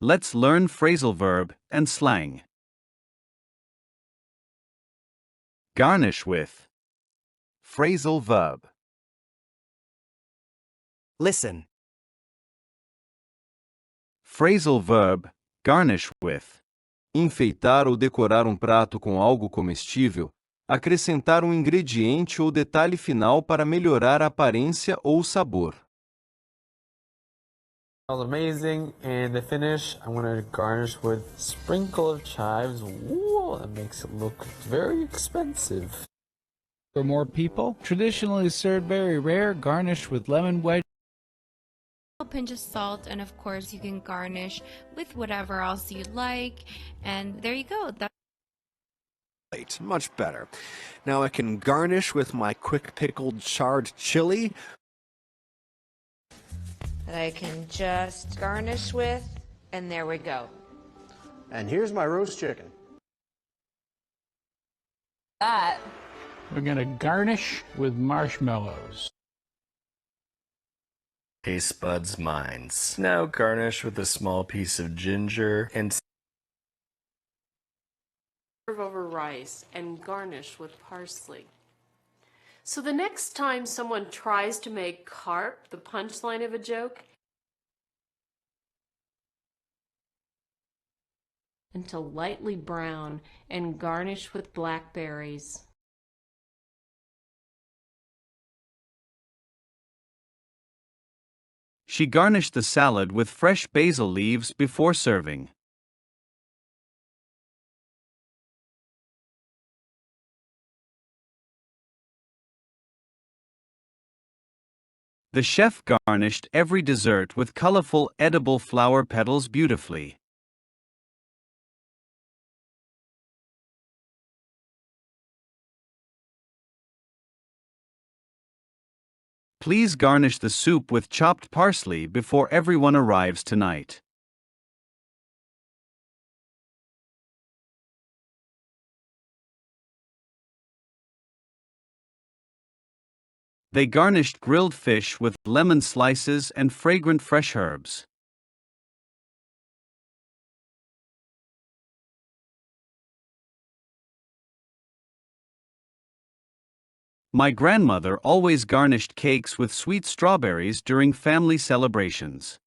Let's learn phrasal verb and slang. Garnish with. Phrasal verb. Listen. Phrasal verb, garnish with. Enfeitar ou decorar prato com algo comestível, acrescentar ingrediente ou detalhe final para melhorar a aparência ou sabor. Smells amazing, and to finish, I'm going to garnish with sprinkle of chives. Whoa, that makes it look very expensive. For more people, traditionally served very rare, garnished with lemon wedge. A pinch of salt, and of course you can garnish with whatever else you like, and there you go. Much better. Now I can garnish with my quick pickled charred chili. That I can just garnish with, and there we go. And here's my roast chicken. We're going to garnish with marshmallows. Taste buds' minds. Now garnish with a small piece of ginger and serve over rice and garnish with parsley. So the next time someone tries to make carp the punchline of a joke, until lightly brown and garnish with blackberries. She garnished the salad with fresh basil leaves before serving. The chef garnished every dessert with colorful edible flower petals beautifully. Please garnish the soup with chopped parsley before everyone arrives tonight. They garnished grilled fish with lemon slices and fragrant fresh herbs. My grandmother always garnished cakes with sweet strawberries during family celebrations.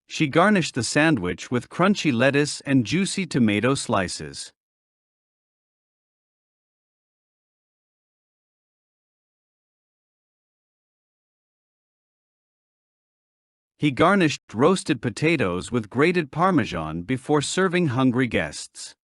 She garnished the sandwich with crunchy lettuce and juicy tomato slices. He garnished roasted potatoes with grated Parmesan before serving hungry guests.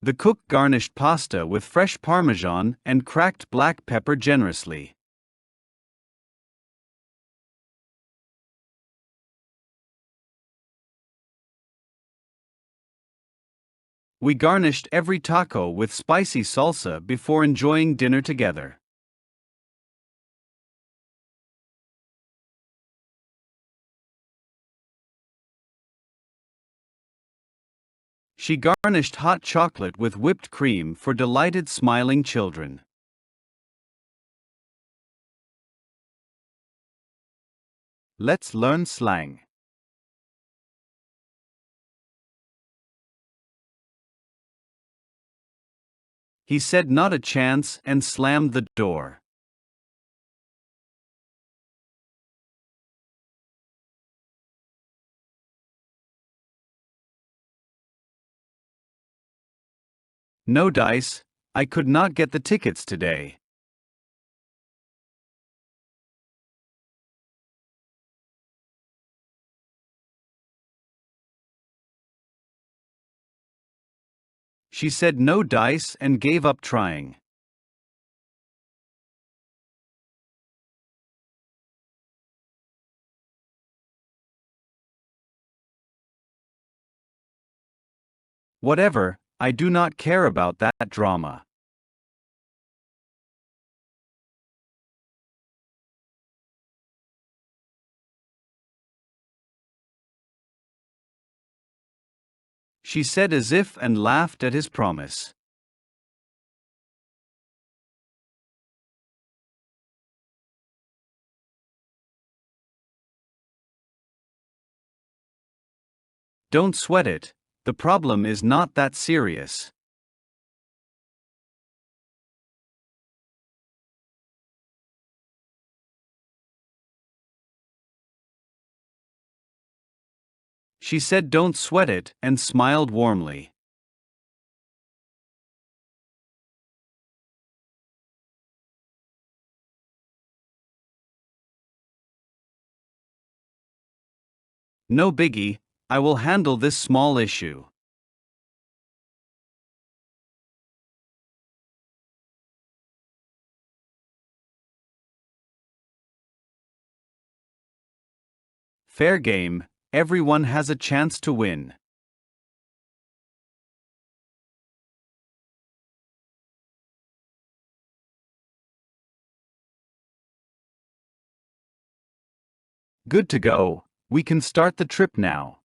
The cook garnished pasta with fresh Parmesan and cracked black pepper generously. We garnished every taco with spicy salsa before enjoying dinner together. She garnished hot chocolate with whipped cream for delighted smiling children. Let's learn slang. He said not a chance and slammed the door. No dice, I could not get the tickets today. She said no dice and gave up trying. Whatever, I do not care about that drama. she said as if and laughed at his promise. Don't sweat it, the problem is not that serious. She said don't sweat it and smiled warmly. No biggie, I will handle this small issue. Fair game, everyone has a chance to win. Good to go, we can start the trip now.